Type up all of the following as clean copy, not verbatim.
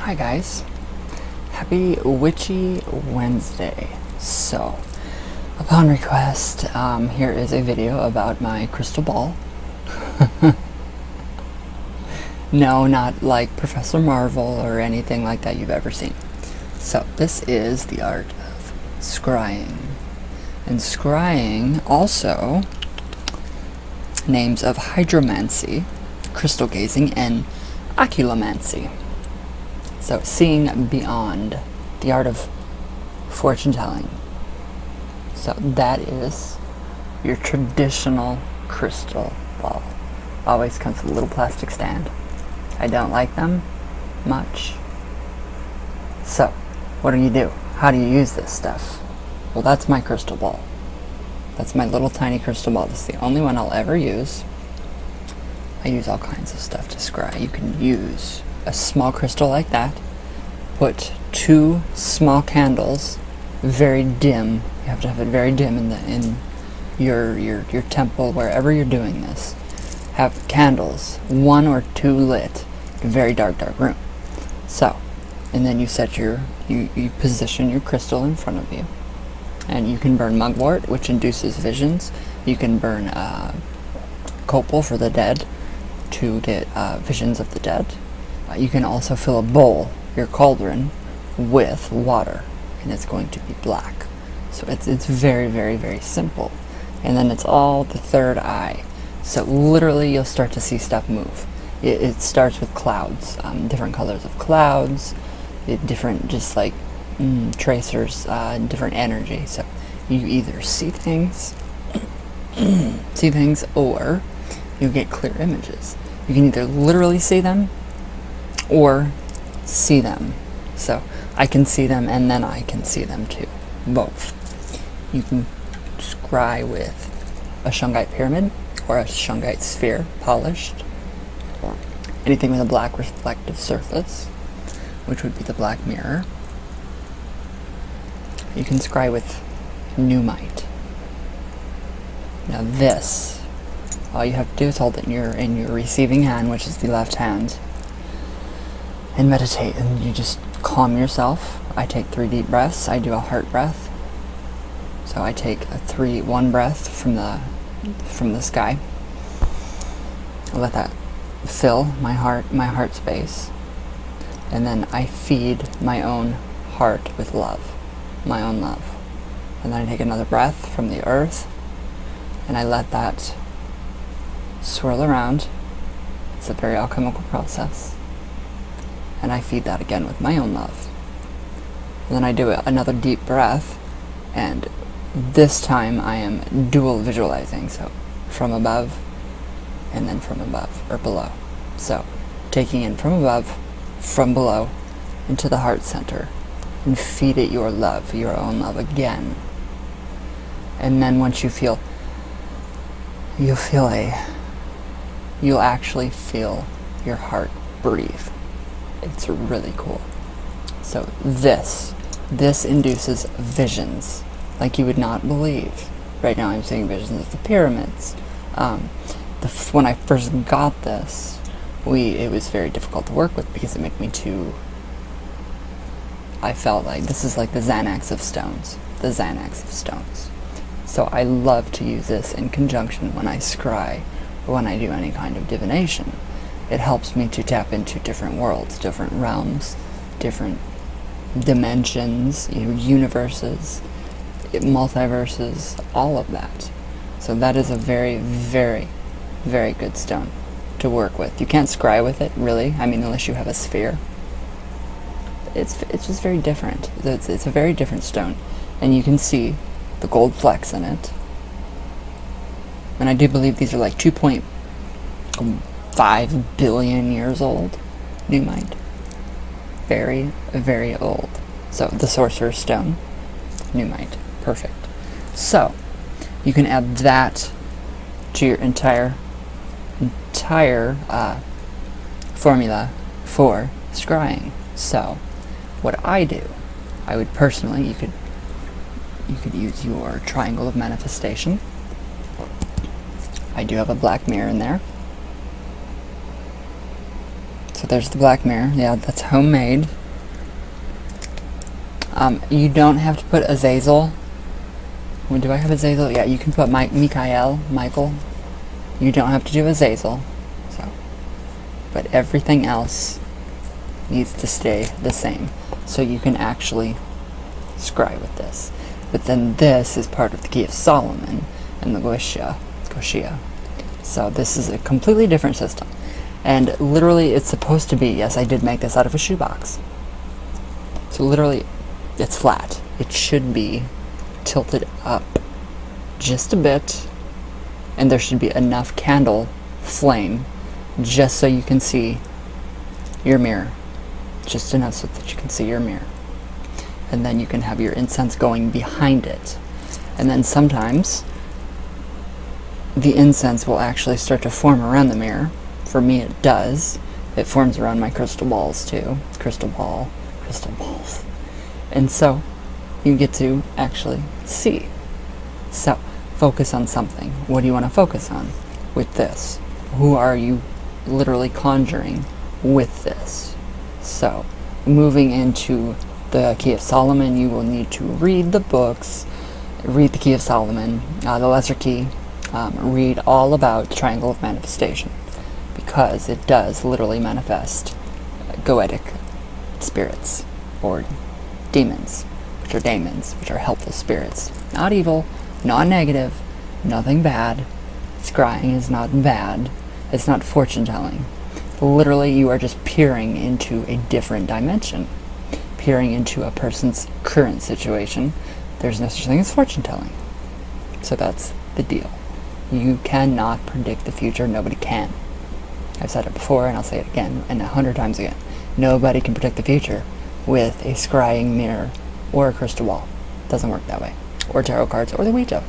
Hi guys, happy Witchy Wednesday. So, upon request, here is a video about my crystal ball. No, not like Professor Marvel or anything like that you've ever seen. So, this is the art of scrying. And scrying also names of hydromancy, crystal gazing, and oculomancy. So, seeing beyond, the art of fortune telling. So, that is your traditional crystal ball. Always comes with a little plastic stand. I don't like them much. So, what do you do? How do you use this stuff? Well, that's my crystal ball. That's my little tiny crystal ball. This is the only one I'll ever use. I use all kinds of stuff to scry. You can use a small crystal like that, put 2 small candles, very dim. You have to have it very dim in your temple, wherever you're doing this. Have candles, 1 or 2 lit, in a very dark room. So, and then you set you position your crystal in front of you, and you can burn mugwort, which induces visions. You can burn copal for the dead to get visions of the dead. You can also fill a bowl, your cauldron, with water, and it's going to be black. So it's very, very, very simple. And then it's all the third eye. So literally you'll start to see stuff move. It starts with clouds, different colors of clouds, different just like tracers, different energy. So you either see things, or you get clear images. You can either literally see them or see them. So I can see them and then I can see them too. Both. You can scry with a Shungite pyramid or a Shungite sphere, polished. Anything with a black reflective surface, which would be the black mirror. You can scry with Nummitte. Now this, all you have to do is hold it in your receiving hand, which is the left hand, and meditate, and you just calm yourself. I take 3 deep breaths. I do a heart breath. So I take one breath from the sky. I let that fill my heart space, and then I feed my own heart with love, my own love. And then I take another breath from the earth, and I let that swirl around. It's a very alchemical process. And I feed that again with my own love. And then I do another deep breath, and this time I am dual visualizing, so from above and then from above or below. So taking in from above, from below, into the heart center, and feed it your love, your own love again. And then once you'll actually feel your heart breathe. It's really cool. So this induces visions like you would not believe. Right now I'm seeing visions of the pyramids. When I first got this, it was very difficult to work with because it made me I felt like this is like the Xanax of stones. The Xanax of stones. So I love to use this in conjunction when I scry or when I do any kind of divination. It helps me to tap into different worlds, different realms, different dimensions, universes, multiverses, all of that. So that is a very, very, very good stone to work with. You can't scry with it, really. I mean, unless you have a sphere. It's just very different. It's a very different stone. And you can see the gold flecks in it. And I do believe these are like 2.5 billion years old. Nummitte. Very, very old. So the Sorcerer's Stone. Nummitte. Perfect. So you can add that to your entire formula for scrying. So what I do, I would personally, you could use your triangle of manifestation. I do have a black mirror in there. So there's the black mirror. Yeah, that's homemade. You don't have to put Azazel. Well, do I have Azazel? Yeah, you can put Michael. You don't have to do Azazel. So, but everything else needs to stay the same. So you can actually scry with this. But then this is part of the Key of Solomon and the Goshia. So this is a completely different system. And literally it's supposed to be, yes, I did make this out of a shoebox. So literally it's flat. It should be tilted up just a bit, and there should be enough candle flame just so you can see your mirror. Just enough so that you can see your mirror. And then you can have your incense going behind it. And then sometimes the incense will actually start to form around the mirror. For me it does. It forms around my crystal balls too. Crystal balls. And so you get to actually see. So focus on something. What do you want to focus on with this? Who are you literally conjuring with this? So moving into the Key of Solomon, you will need to read the books, read the Key of Solomon, the Lesser Key, read all about the Triangle of Manifestation, because it does literally manifest goetic spirits, or demons, which are helpful spirits. Not evil, not negative, nothing bad. Scrying is not bad. It's not fortune telling. Literally, you are just peering into a different dimension. Peering into a person's current situation. There's no such thing as fortune telling. So that's the deal. You cannot predict the future. Nobody can. I've said it before, and I'll say it again, and 100 times again. Nobody can predict the future with a scrying mirror or a crystal ball. It doesn't work that way. Or tarot cards, or the Ouija.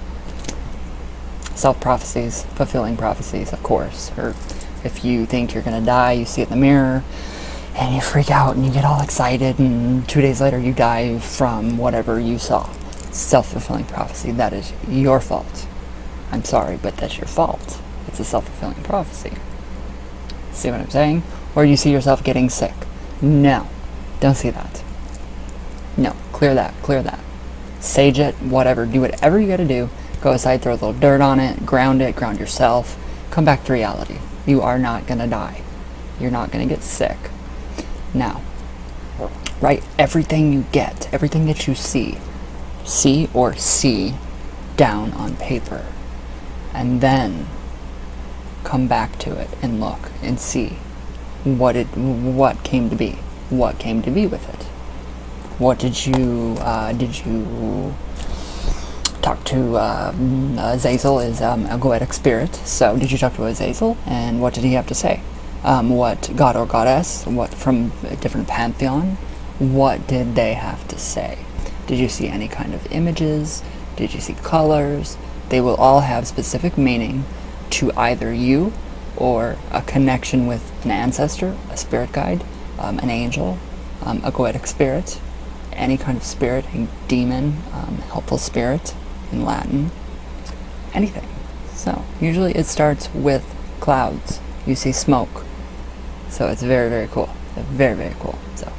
Self-prophecies, fulfilling prophecies, of course. Or if you think you're going to die, you see it in the mirror, and you freak out, and you get all excited, and 2 days later you die from whatever you saw. Self-fulfilling prophecy. That is your fault. I'm sorry, but that's your fault. It's a self-fulfilling prophecy. See what I'm saying? Or you see yourself getting sick. No. Don't see that. No. Clear that. Sage it, whatever. Do whatever you gotta do. Go aside, throw a little dirt on it, ground yourself. Come back to reality. You are not gonna die. You're not gonna get sick. Now, write everything you get, everything that you see down on paper. And then come back to it and look and see what came to be. What came to be with it? What did you talk to? Azazel is a goetic spirit. So did you talk to Azazel, and what did he have to say? What god or goddess? What from a different pantheon? What did they have to say? Did you see any kind of images? Did you see colors? They will all have specific meaning to either you or a connection with an ancestor, a spirit guide, an angel, a goetic spirit, any kind of spirit, a demon, helpful spirit in Latin, anything. So usually it starts with clouds. You see smoke. So it's very, very cool. Very, very cool. So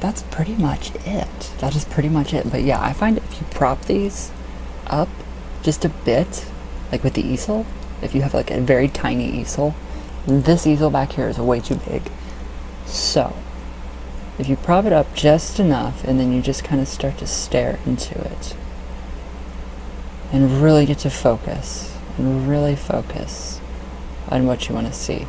that's pretty much it. That is pretty much it. But yeah, I find if you prop these up just a bit, like with the easel, if you have like a very tiny easel, this easel back here is way too big. So if you prop it up just enough, and then you just kind of start to stare into it and really get to focus and really focus on what you want to see,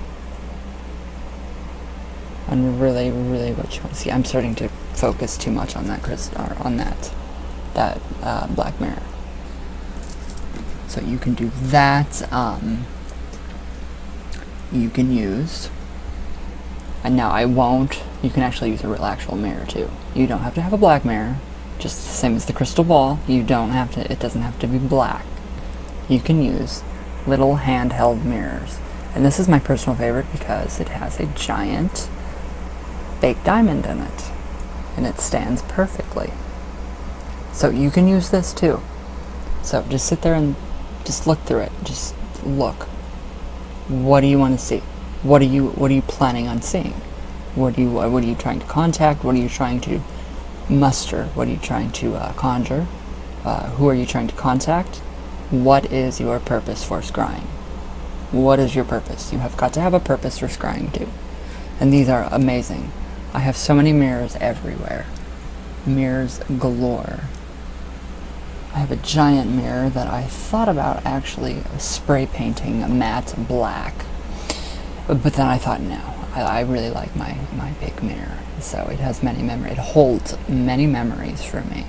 on really what you want to see. I'm starting to focus too much on that crystal, or on that black mirror. So you can do that. You can use, and now I won't, you can actually use a real actual mirror too. You don't have to have a black mirror, just the same as the crystal ball. You don't have to, it doesn't have to be black. You can use little handheld mirrors. And this is my personal favorite because it has a giant fake diamond in it. And it stands perfectly. So you can use this too. So just sit there and just look through it. Just look. What do you want to see? What are you planning on seeing? What are you trying to contact? What are you trying to muster? What are you trying to conjure? Who are you trying to contact? What is your purpose for scrying? What is your purpose? You have got to have a purpose for scrying too. And these are amazing. I have so many mirrors everywhere. Mirrors galore. I have a giant mirror that I thought about actually spray painting matte black. But then I thought, no, I really like my big mirror. So it has many memories. It holds many memories for me.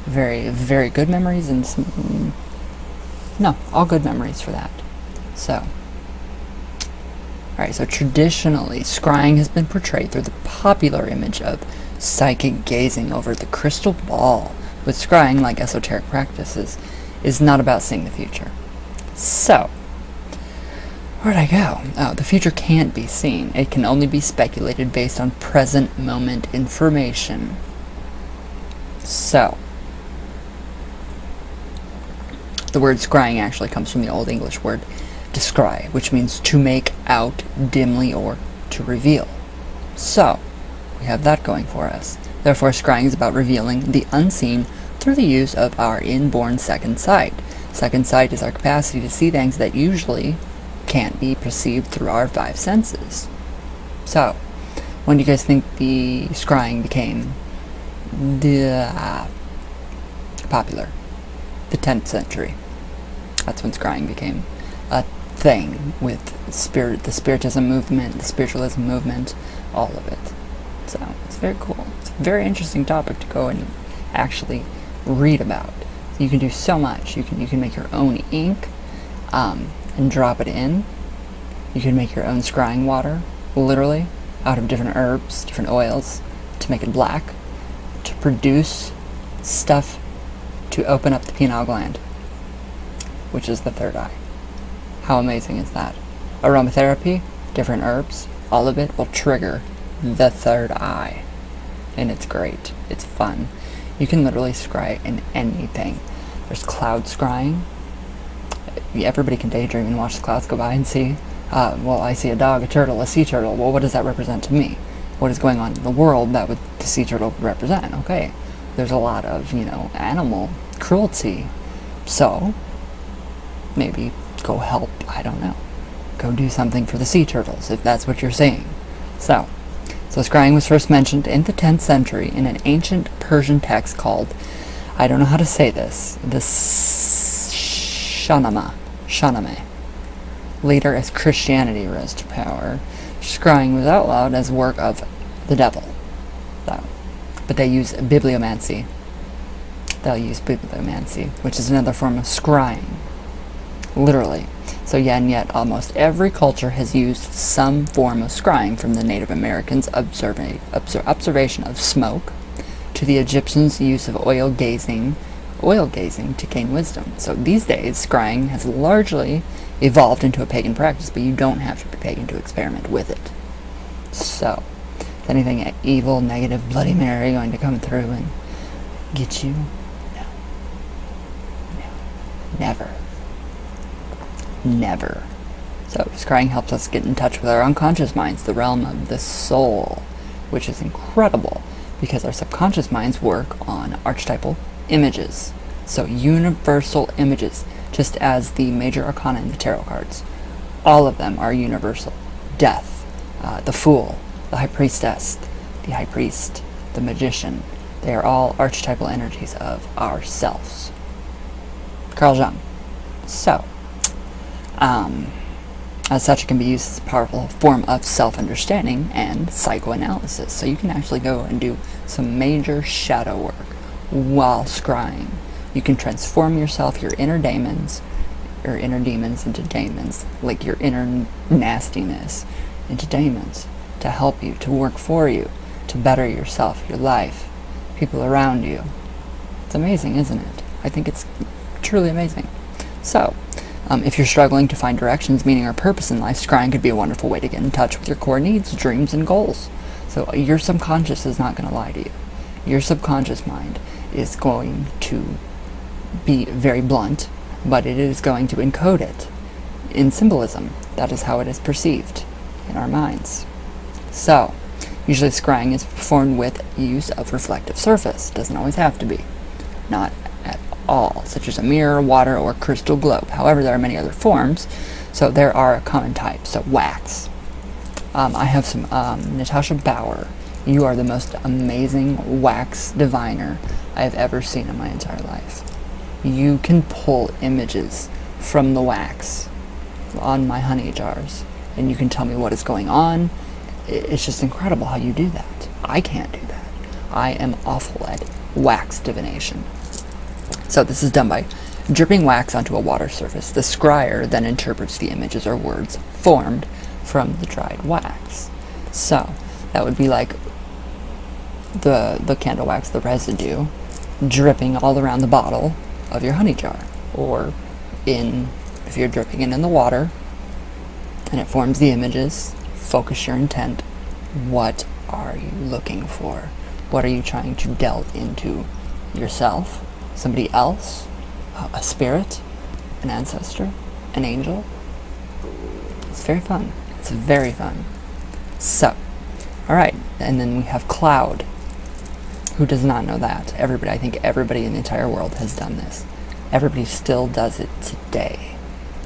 Very, very good memories and some, no, all good memories for that. So, alright, so traditionally, scrying has been portrayed through the popular image of psychic gazing over the crystal ball. But scrying, like esoteric practices, is not about seeing the future. So, where'd I go? Oh, the future can't be seen. It can only be speculated based on present moment information. So, the word scrying actually comes from the Old English word descry, which means to make out dimly or to reveal. So, we have that going for us. Therefore, scrying is about revealing the unseen through the use of our inborn second sight. Second sight is our capacity to see things that usually can't be perceived through our five senses. So, when do you guys think the scrying became popular? The 10th century. That's when scrying became a thing with the Spiritism movement, the Spiritualism movement, all of it. So, it's very cool. It's a very interesting topic to go and actually read about. You can do so much. You can make your own ink and drop it in. You can make your own scrying water, literally, out of different herbs, different oils, to make it black, to produce stuff to open up the pineal gland, which is the third eye. How amazing is that? Aromatherapy, different herbs, all of it will trigger the third eye. And it's great. It's fun. You can literally scry in anything. There's cloud scrying. Everybody can daydream and watch the clouds go by and see, well, I see a dog, a turtle, a sea turtle. Well, what does that represent to me? What is going on in the world that the sea turtle would represent? Okay, there's a lot of, animal cruelty. So, maybe go help, I don't know. Go do something for the sea turtles, if that's what you're saying. So scrying was first mentioned in the 10th century in an ancient Persian text called, I don't know how to say this, the Shahnameh. Later, as Christianity rose to power, scrying was outlawed as work of the devil. So, but they use bibliomancy. They'll use bibliomancy, which is another form of scrying. Literally. So yeah, and yet almost every culture has used some form of scrying, from the Native Americans' observation of smoke to the Egyptians' use of oil gazing to gain wisdom. So these days, scrying has largely evolved into a pagan practice, but you don't have to be pagan to experiment with it. So, is anything evil, negative, Bloody Mary going to come through and get you? No. Never. Never. So, scrying helps us get in touch with our unconscious minds, the realm of the soul, which is incredible because our subconscious minds work on archetypal images. So, universal images, just as the major arcana in the tarot cards. All of them are universal. Death, the Fool, the High Priestess, the High Priest, the Magician. They are all archetypal energies of ourselves. Carl Jung. So, as such, it can be used as a powerful form of self-understanding and psychoanalysis. So you can actually go and do some major shadow work while scrying. You can transform yourself, your inner demons into daemons, like your inner nastiness into daemons, to help you, to work for you, to better yourself, your life, people around you. It's amazing, isn't it? I think it's truly amazing. So, if you're struggling to find directions, meaning, or purpose in life, scrying could be a wonderful way to get in touch with your core needs, dreams, and goals. So your subconscious is not going to lie to you. Your subconscious mind is going to be very blunt, but it is going to encode it in symbolism. That is how it is perceived in our minds. So, Usually scrying is performed with use of reflective surface. Doesn't always have to be. Not at all, such as a mirror, water, or crystal globe. However, there are many other forms, so there are common types. So wax. I have some Natasha Bauer. You are the most amazing wax diviner I have ever seen in my entire life. You can pull images from the wax on my honey jars, and you can tell me what is going on. It's just incredible how you do that. I can't do that. I am awful at wax divination. So this is done by dripping wax onto a water surface. The scryer then interprets the images or words formed from the dried wax. So that would be like the candle wax, the residue, dripping all around the bottle of your honey jar, or if you're dripping it in the water and it forms the images. Focus your intent. What are you looking for? What are you trying to delve into? Yourself? Somebody else? A spirit? An ancestor? An angel? It's very fun. It's very fun. So, alright, and then we have cloud. Who does not know that? Everybody. I think everybody in the entire world has done this. Everybody still does it today.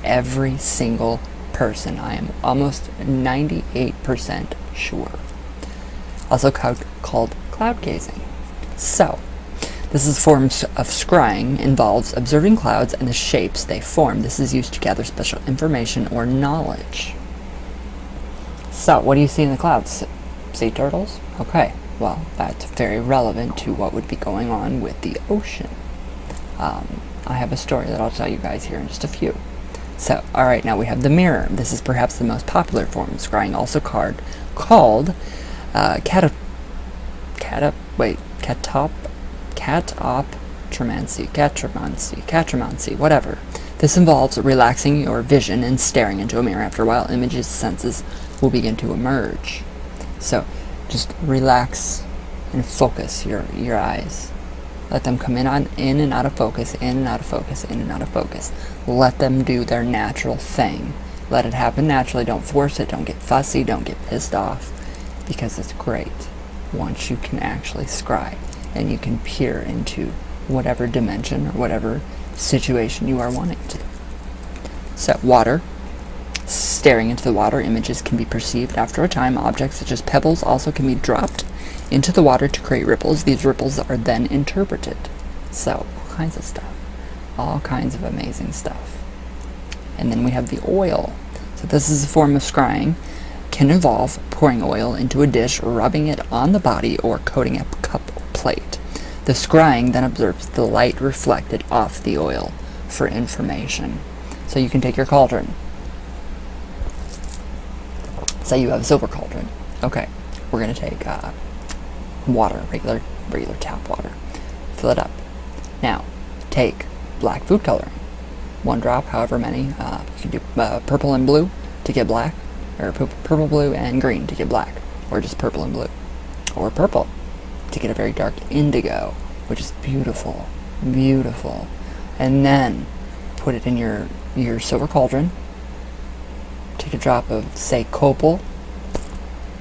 Every single person. I am almost 98% sure. Also called cloud gazing. So, this is forms of scrying, involves observing clouds and the shapes they form. This is used to gather special information or knowledge. So, what do you see in the clouds? Sea turtles? Okay, well, that's very relevant to what would be going on with the ocean. I have a story that I'll tell you guys here in just a few. So, alright, now we have the mirror. This is perhaps the most popular form of scrying, also called catoptromancy, whatever. This involves relaxing your vision and staring into a mirror. After a while, images, senses will begin to emerge. So, just relax and focus your eyes. Let them come in and out of focus, in and out of focus, in and out of focus. Let them do their natural thing. Let it happen naturally. Don't force it. Don't get fussy. Don't get pissed off. Because it's great once you can actually scry and you can peer into whatever dimension or whatever situation you are wanting to. So, water. Staring into the water, images can be perceived after a time. Objects such as pebbles also can be dropped into the water to create ripples. These ripples are then interpreted. So, all kinds of stuff. All kinds of amazing stuff. And then we have the oil. So this is a form of scrying. Can involve pouring oil into a dish, rubbing it on the body, or coating a cup or plate. The scrying then observes the light reflected off the oil for information. So you can take your cauldron. Say you have a silver cauldron. Okay, we're going to take water, regular tap water. Fill it up. Now, take black food coloring. 1 drop, however many. You can do purple and blue to get black, or purple, blue, and green to get black, or just purple and blue, or purple to get a very dark indigo, which is beautiful, beautiful. And then put it in your silver cauldron. Take a drop of, say, copal,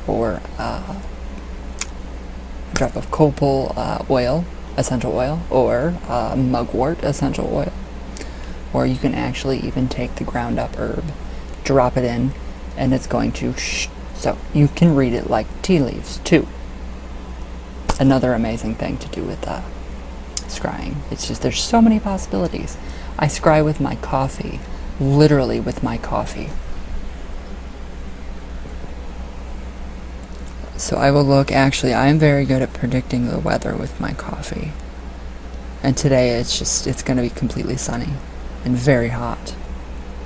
or a drop of copal oil, essential oil, or mugwort essential oil. Or you can actually even take the ground up herb, drop it in, and it's going to so you can read it like tea leaves too. Another amazing thing to do with scrying. It's just, there's so many possibilities. I scry with my coffee, literally with my coffee. So I will look, actually, I am very good at predicting the weather with my coffee. And today it's going to be completely sunny and very hot.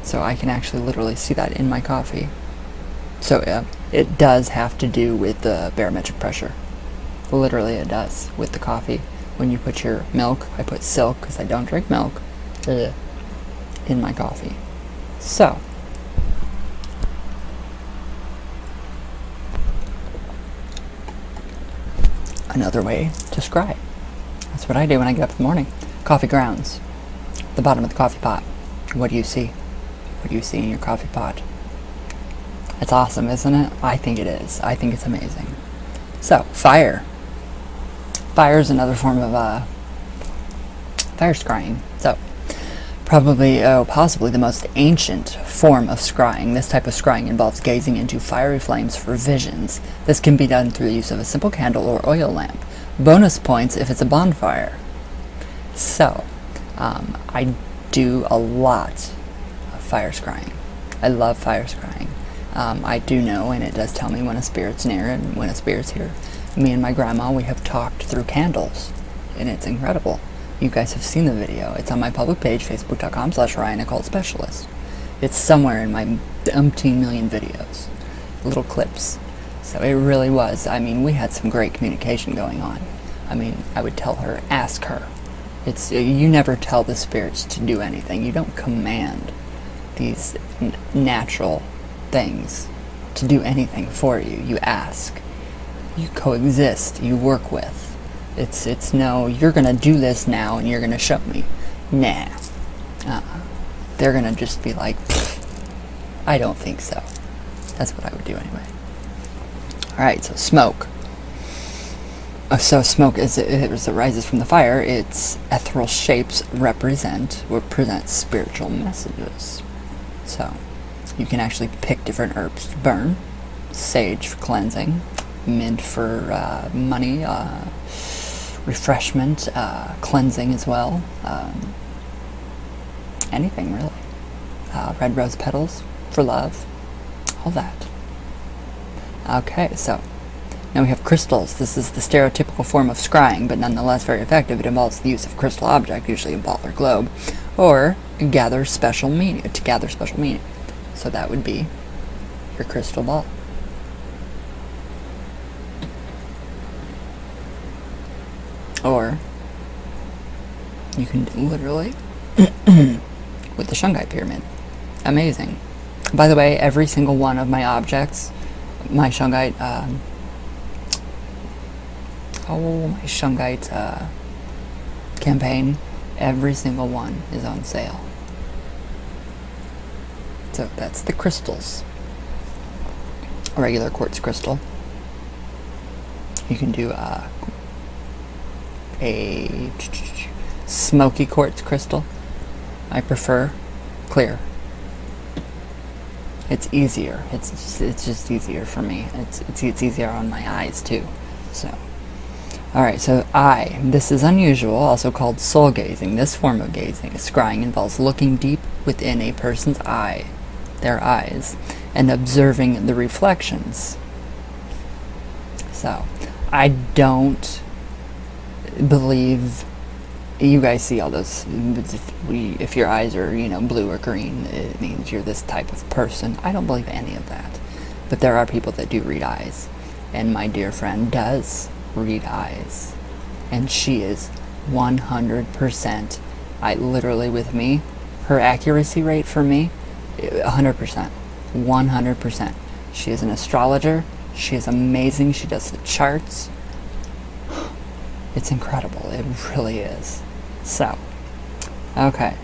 So I can actually literally see that in my coffee. So it does have to do with the barometric pressure. Literally it does with the coffee. When you put your milk, I put silk because I don't drink milk, in my coffee. So, another way to scry. That's what I do when I get up in the morning. Coffee grounds. The bottom of the coffee pot. What do you see? What do you see in your coffee pot? It's awesome, isn't it? I think it is. I think it's amazing. So, fire. Fire is another form of fire scrying. So, possibly the most ancient form of scrying. This type of scrying involves gazing into fiery flames for visions. This can be done through the use of a simple candle or oil lamp. Bonus points if it's a bonfire. So, I do a lot of fire scrying. I love fire scrying. I do know, and it does tell me when a spirit's near and when a spirit's here. Me and my grandma, we have talked through candles, and it's incredible. You guys have seen the video. It's on my public page, facebook.com/RyanOccult-Specialist. It's somewhere in my umpteen million videos, little clips. So it really was. I mean, we had some great communication going on. I mean, I would tell her, ask her. It's you never tell the spirits to do anything. You don't command these natural things to do anything for you. You ask. You coexist. You work with. It's no, you're going to do this now and you're going to show me. Nah. They're going to just be like, I don't think so. That's what I would do anyway. Alright, so smoke. So smoke, as it rises from the fire, its ethereal shapes present spiritual messages. So, you can actually pick different herbs to burn. Sage for cleansing. Mint for money. Refreshment, cleansing as well, anything really. Red rose petals for love, all that. Okay, so now we have crystals. This is the stereotypical form of scrying, but nonetheless very effective. It involves the use of crystal object, usually a ball or globe, or to gather special meaning. So that would be your crystal ball. Or you can literally with the Shungite pyramid. Amazing. By the way, every single one of my objects, my Shungite campaign, every single one is on sale. So that's the crystals. A regular quartz crystal. You can do a smoky quartz crystal. I prefer clear. It's easier. It's just easier for me. It's easier on my eyes too. So, all right. So this is unusual, also called soul gazing. This form of gazing, scrying, involves looking deep within a person's their eyes, and observing the reflections. So, I don't believe you guys see all those. If your eyes are, blue or green, it means you're this type of person. I don't believe any of that. But there are people that do read eyes. And my dear friend does read eyes. And she is 100%. Literally with me, her accuracy rate for me, 100%. 100%. She is an astrologer. She is amazing. She does the charts. It's incredible. It really is. So, okay.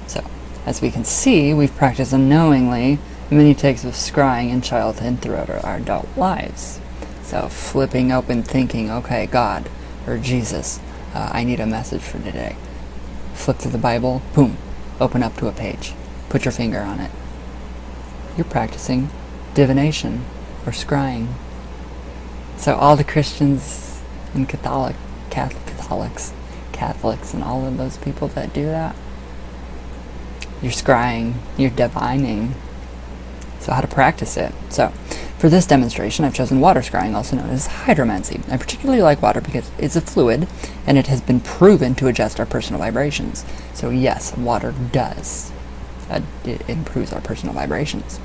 So, as we can see, we've practiced unknowingly many takes of scrying in childhood and throughout our adult lives. So, flipping open, thinking, okay, God, or Jesus, I need a message for today. Flip through the Bible, boom, open up to a page. Put your finger on it. You're practicing divination or scrying. So, all the Christians and Catholics and all of those people that do that, you're scrying, you're divining. So how to practice it. So for this demonstration, I've chosen water scrying, also known as hydromancy. I particularly like water because it's a fluid and it has been proven to adjust our personal vibrations. So yes, water does. It improves our personal vibrations.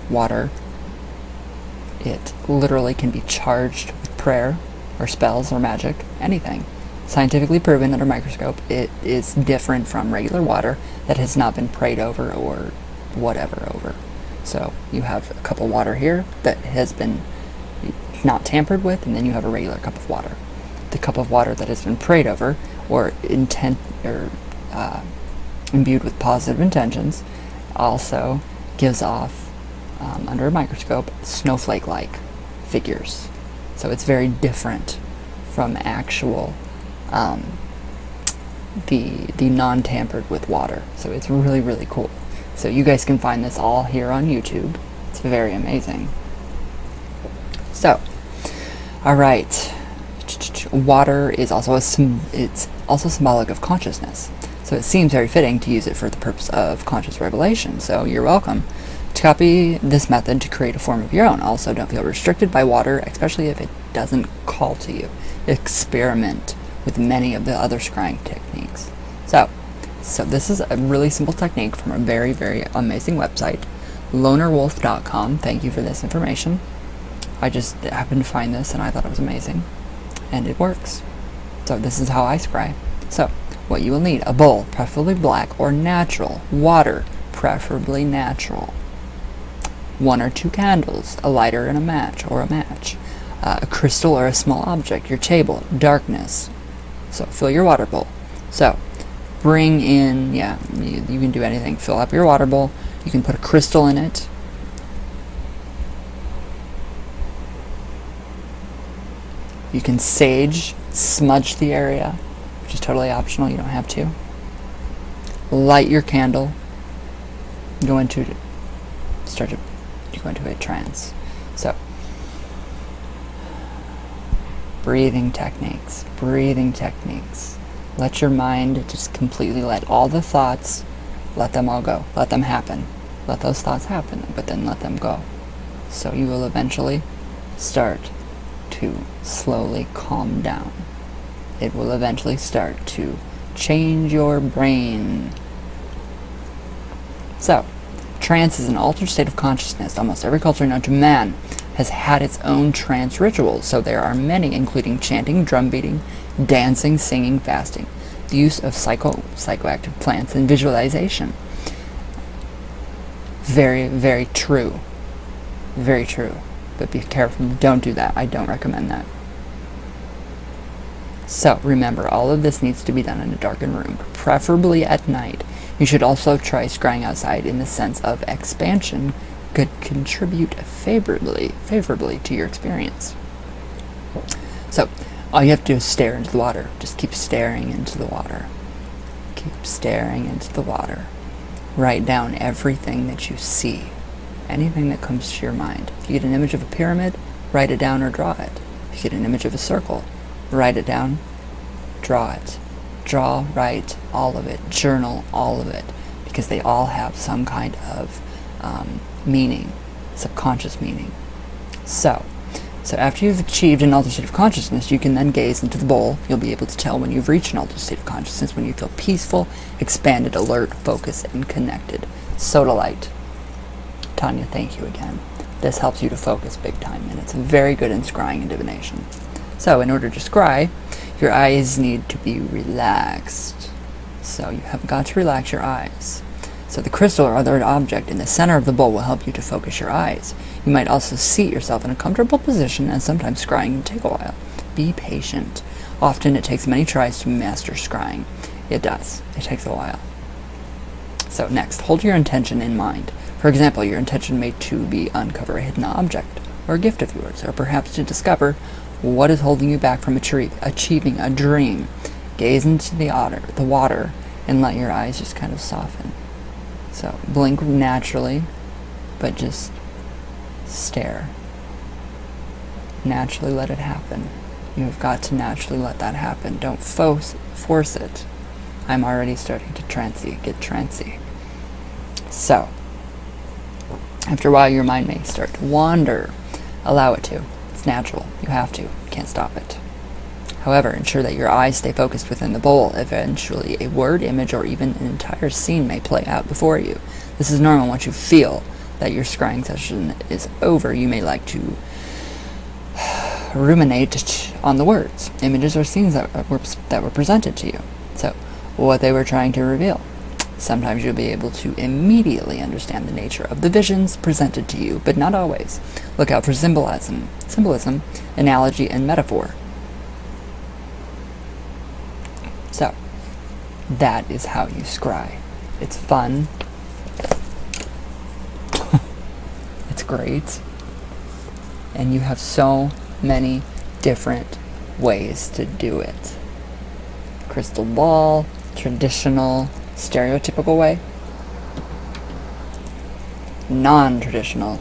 Water, it literally can be charged with prayer or spells or magic, anything. Scientifically proven under a microscope, it is different from regular water that has not been prayed over or whatever over. So you have a cup of water here that has been not tampered with, and then you have a regular cup of water. The cup of water that has been prayed over or imbued with positive intentions also gives off, under a microscope, snowflake-like figures. So it's very different from actual the non-tampered with water. So it's really, really cool. So you guys can find this all here on YouTube. It's very amazing. So, all right. Water is also it's also symbolic of consciousness. So it seems very fitting to use it for the purpose of conscious revelation. So you're welcome to copy this method to create a form of your own. Also, don't feel restricted by water, especially if it doesn't call to you. Experiment with many of the other scrying techniques. So this is a really simple technique from a very, very amazing website, lonerwolf.com. Thank you for this information. I just happened to find this and I thought it was amazing, and it works. So this is how I scry. So what you will need: a bowl, preferably black or natural, water, preferably natural, 1 or 2 candles, a lighter and a match, a crystal or a small object, your table, darkness. So fill your water bowl. So bring in, you can do anything. Fill up your water bowl. You can put a crystal in it. You can sage, smudge the area, which is totally optional. You don't have to. Light your candle. Go into a trance. So breathing techniques. Let your mind just completely let all the thoughts, let them all go. Let them happen. Let those thoughts happen, but then let them go. So you will eventually start to slowly calm down. It will eventually start to change your brain. So, trance is an altered state of consciousness. Almost every culture known to man has had its own trance rituals. So there are many, including chanting, drum beating, dancing, singing, fasting, the use of psychoactive plants, and visualization. Very, very true. Very true. But be careful. Don't do that. I don't recommend that. So remember, all of this needs to be done in a darkened room, preferably at night. You should also try scrying outside in the sense of expansion could contribute favorably to your experience. So all you have to do is stare into the water. Just keep staring into the water. Keep staring into the water. Write down everything that you see. Anything that comes to your mind. If you get an image of a pyramid, write it down or draw it. If you get an image of a circle, write it down, draw it. Draw, write, all of it. Journal, all of it. Because they all have some kind of meaning, subconscious meaning. So after you've achieved an altered state of consciousness, you can then gaze into the bowl. You'll be able to tell when you've reached an altered state of consciousness, when you feel peaceful, expanded, alert, focused, and connected. Sodalite. Tanya, thank you again. This helps you to focus big time, and it's very good in scrying and divination. So in order to scry, your eyes need to be relaxed. So you have got to relax your eyes. So the crystal or other object in the center of the bowl will help you to focus your eyes. You might also seat yourself in a comfortable position, and sometimes scrying can take a while. Be patient. Often it takes many tries to master scrying. It does. It takes a while. So next, hold your intention in mind. For example, your intention may be uncover a hidden object or a gift of yours, or perhaps to discover what is holding you back from achieving a dream. Gaze into the water and let your eyes just kind of soften. So blink naturally, but just stare. Naturally let it happen. You've got to naturally let that happen. Don't force it. I'm already starting to get trancy. So, after a while your mind may start to wander. Allow it to. It's natural. You have to. You can't stop it. However, ensure that your eyes stay focused within the bowl. Eventually, a word, image, or even an entire scene may play out before you. This is normal. Once you feel that your scrying session is over, you may like to ruminate on the words, images, or scenes that were presented to you. So, what they were trying to reveal. Sometimes you'll be able to immediately understand the nature of the visions presented to you, but not always. Look out for symbolism, analogy, and metaphor. So, that is how you scry. It's fun. It's great. And you have so many different ways to do it. Crystal ball, traditional, stereotypical way. Non-traditional,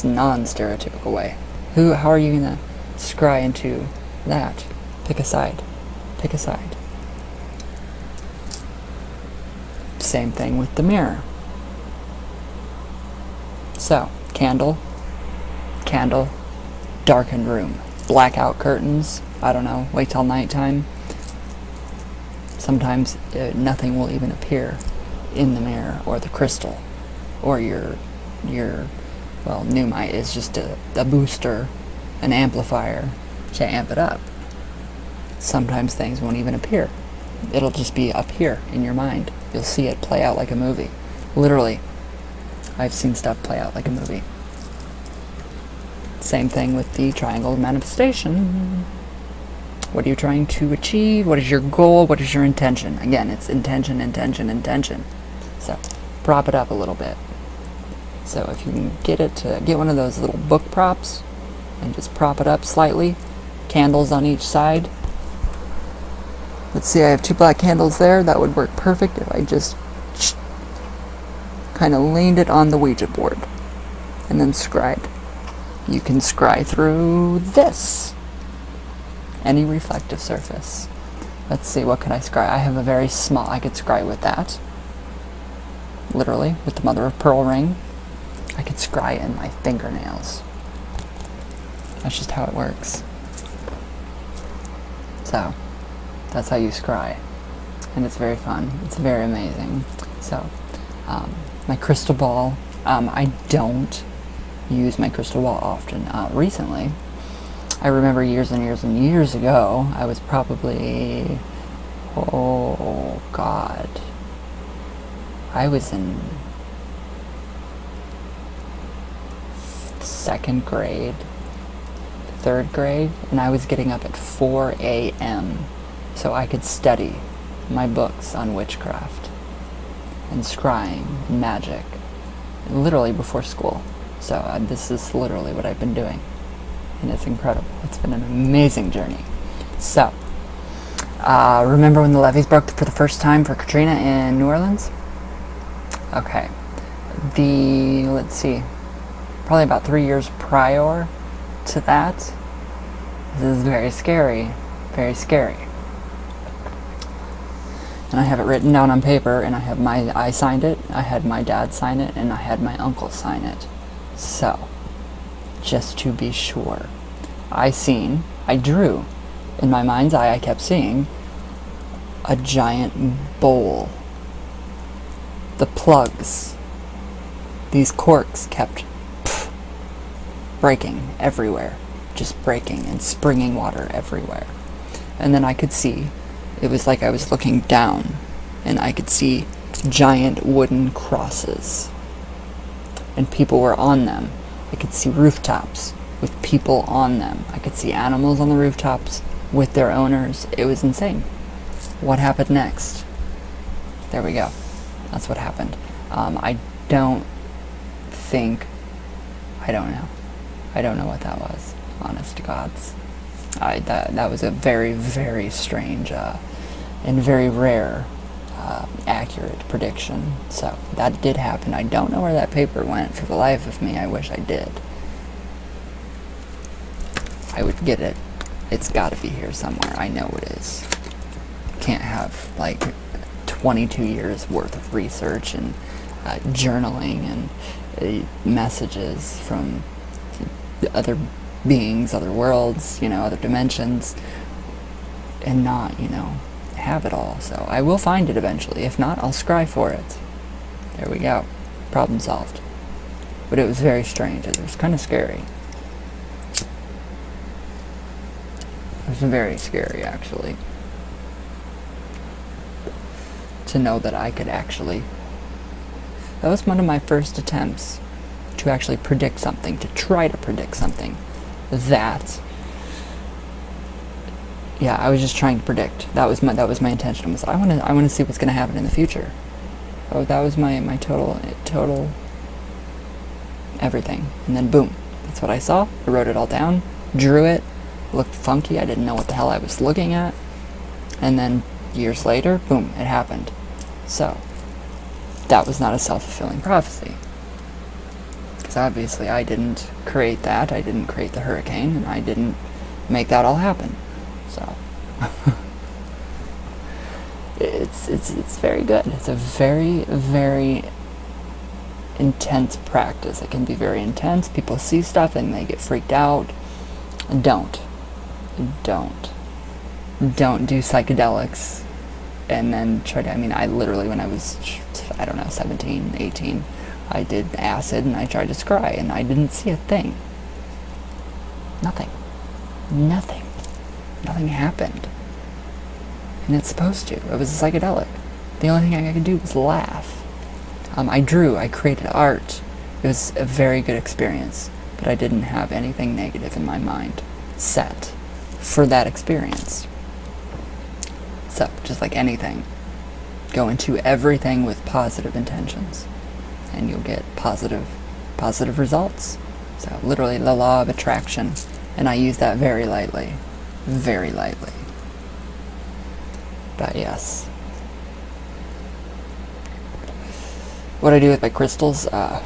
non-stereotypical way. How are you gonna scry into that? Pick a side. Pick a side. Same thing with the mirror. So, candle, darkened room. Blackout curtains, I don't know, wait till nighttime. Sometimes nothing will even appear in the mirror or the crystal. Or your Nummitte is just a booster, an amplifier to amp it up. Sometimes things won't even appear. It'll just be up here in your mind. You'll see it play out like a movie. Literally, I've seen stuff play out like a movie. Same thing with the triangle of manifestation. What are you trying to achieve? What is your goal? What is your intention? Again, it's intention, intention, intention. So, prop it up a little bit. So if you can get one of those little book props and just prop it up slightly, candles on each side. Let's see, I have 2 black candles there. That would work perfect if I just kind of leaned it on the Ouija board and then scried. You can scry through this. Any reflective surface. Let's see, what can I scry? I have a very small, I could scry with that. Literally, with the mother of pearl ring. I could scry in my fingernails. That's just how it works. So, that's how you scry. And it's very fun. It's very amazing. So, my crystal ball, I don't use my crystal ball often. Recently, I remember years and years and years ago, I was probably, oh God, I was in 2nd grade, 3rd grade, and I was getting up at 4 a.m. so I could study my books on witchcraft and scrying and magic, literally before school. So this is literally what I've been doing, and it's incredible. It's been an amazing journey. So, remember when the levees broke for the first time for Katrina in New Orleans? Okay. Let's see, probably about 3 years prior to that. This is very scary, very scary. And I have it written down on paper, and I signed it, I had my dad sign it, and I had my uncle sign it. So, just to be sure, I drew, in my mind's eye, I kept seeing a giant bowl. The plugs, these corks kept breaking everywhere, just breaking and springing water everywhere. And then I could see, it was like I was looking down, and I could see giant wooden crosses, and people were on them. I could see rooftops with people on them. I could see animals on the rooftops with their owners. It was insane. What happened next? There we go. That's what happened. I don't know. I don't know what that was, honest to gods. That was a very, very strange and very rare accurate prediction. So that did happen. I don't know where that paper went for the life of me. I wish I did. I would get it. It's got to be here somewhere. I know it is. Can't have like 22 years worth of research and journaling and messages from other beings, other worlds, other dimensions, and not, have it all. So I will find it eventually. If not, I'll scry for it. There we go. Problem solved. But it was very strange. It was kind of scary. It was very scary, actually, to know that I could actually... That was one of my first attempts to actually predict something, to try to predict something that... Yeah, I was just trying to predict. That was my intention. I want to see what's going to happen in the future. Oh, that was my total everything. And then boom, that's what I saw. I wrote it all down, drew it, looked funky. I didn't know what the hell I was looking at. And then years later, boom, it happened. So that was not a self-fulfilling prophecy. Because obviously I didn't create that. I didn't create the hurricane, and I didn't make that all happen. So it's very good. It's a very, very intense practice. It can be very intense. People see stuff and they get freaked out. Don't do psychedelics and then try to, I literally, when I was, 17, 18, I did acid and I tried to scry and I didn't see a thing. Nothing happened. And it's supposed to. It was a psychedelic. The only thing I could do was laugh. I drew, I created art. It was a very good experience, but I didn't have anything negative in my mind set for that experience. So, just like anything, go into everything with positive intentions, and you'll get positive results. So, literally the law of attraction, and I use that very lightly. Very lightly. But yes. What I do with my crystals, the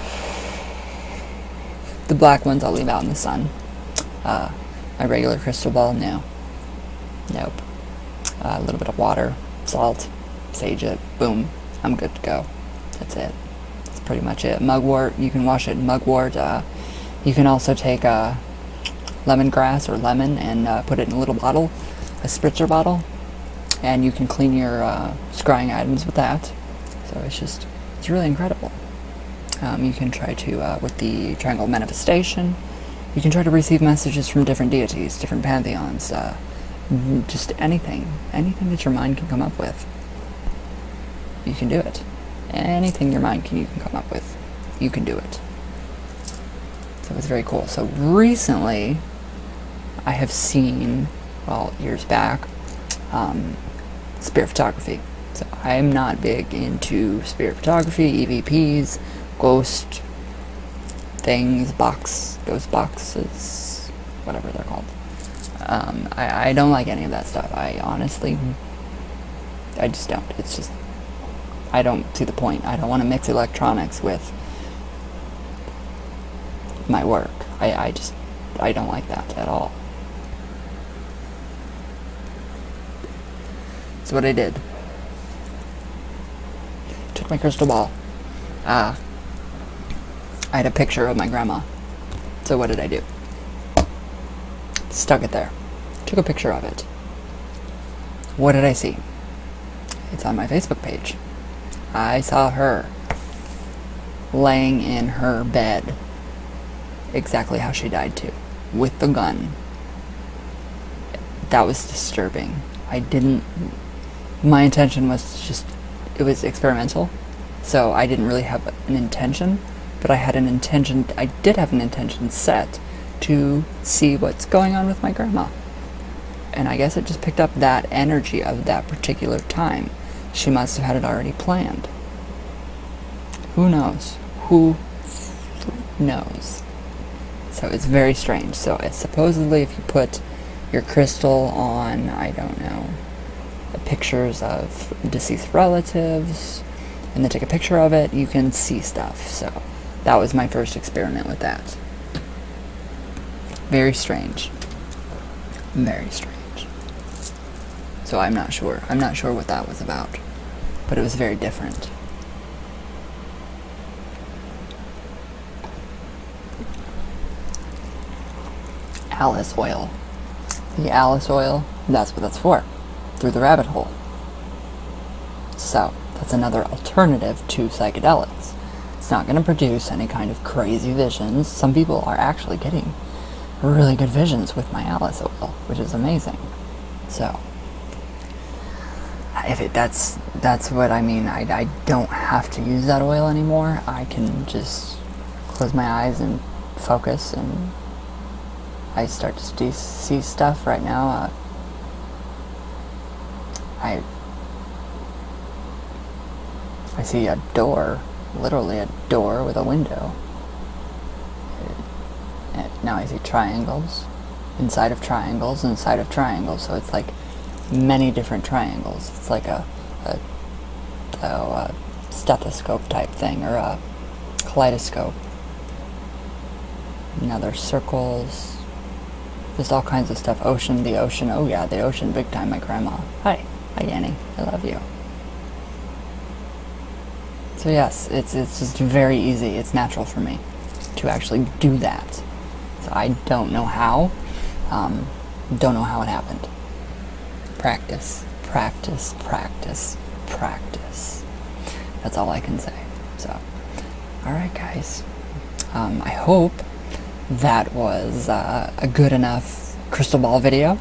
black ones I'll leave out in the sun. My regular crystal ball, no. Nope. A little bit of water, salt, sage it, boom, I'm good to go. That's it. That's pretty much it. Mugwort, you can wash it in mugwort. You can also take lemongrass or lemon and put it in a little bottle, a spritzer bottle, and you can clean your scrying items with that. So it's really incredible. You can try to, with the triangle manifestation, you can try to receive messages from different deities, different pantheons, just anything that your mind can come up with. You can do it. Anything your mind you can come up with, you can do it. So it's very cool. So recently, I have seen, years back, spirit photography. So I am not big into spirit photography, EVPs, ghost things, ghost boxes, whatever they're called. I don't like any of that stuff. I just don't. It's just, I don't see the point. I don't want to mix electronics with my work. I don't like that at all. So what I did, took my crystal ball. I had a picture of my grandma. So what did I do? Stuck it there. Took a picture of it. What did I see? It's on my Facebook page. I saw her laying in her bed exactly how she died too, with the gun. That was disturbing. My intention was it was experimental, so I didn't really have an intention, but I did have an intention set to see what's going on with my grandma. And I guess it just picked up that energy of that particular time. She must have had it already planned. Who knows? Who knows? So it's very strange. So it's supposedly if you put your crystal on, I don't know, pictures of deceased relatives, and then take a picture of it, you can see stuff. So that was my first experiment with that. Very strange. Very strange. So I'm not sure what that was about, but it was very different. Alice oil. The Alice oil, that's what that's for. Through the rabbit hole. So that's another alternative to psychedelics. It's not going to produce any kind of crazy visions. Some people are actually getting really good visions with my Alice oil, which is amazing. So that's what I mean. I don't have to use that oil anymore. I can just close my eyes and focus, and I start to see stuff right now. I see a door, literally a door with a window. Now I see triangles, inside of triangles inside of triangles. So it's like many different triangles. It's like a stethoscope type thing, or a kaleidoscope. Now there's circles. There's all kinds of stuff. Ocean, the ocean. Oh yeah, the ocean, big time. My grandma. Hi Annie. I love you. So yes, it's just very easy. It's natural for me to actually do that. So I don't know how. Don't know how it happened. Practice, practice, practice, practice. That's all I can say. So, alright guys. I hope that was a good enough crystal ball video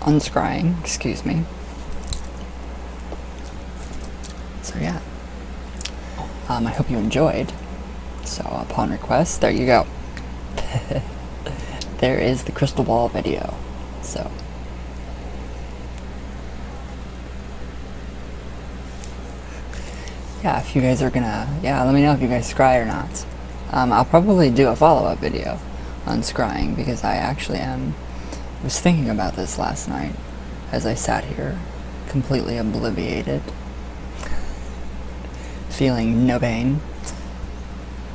on scrying, excuse me. So yeah. I hope you enjoyed. So upon request, there you go. There is the crystal ball video. So yeah, if you guys are gonna, let me know if you guys scry or not. I'll probably do a follow-up video on scrying, because I actually was thinking about this last night as I sat here completely obliviated, feeling no pain,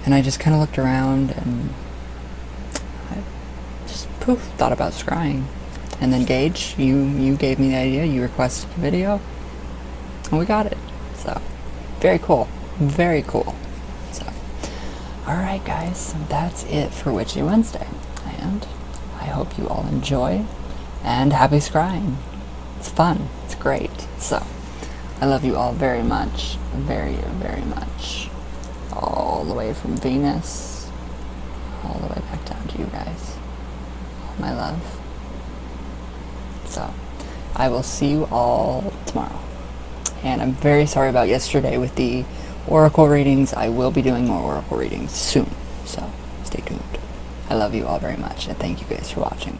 and I just kind of looked around and I just poof thought about scrying. And then Gage, you gave me the idea, you requested a video, and we got it. So very cool, very cool. So alright guys, that's it for Witchy Wednesday, and I hope you all enjoy, and happy scrying. It's fun, it's great. So I love you all very much, very, very much. All the way from Venus, all the way back down to you guys. All my love. So, I will see you all tomorrow. And I'm very sorry about yesterday with the oracle readings. I will be doing more oracle readings soon. So, stay tuned. I love you all very much, and thank you guys for watching.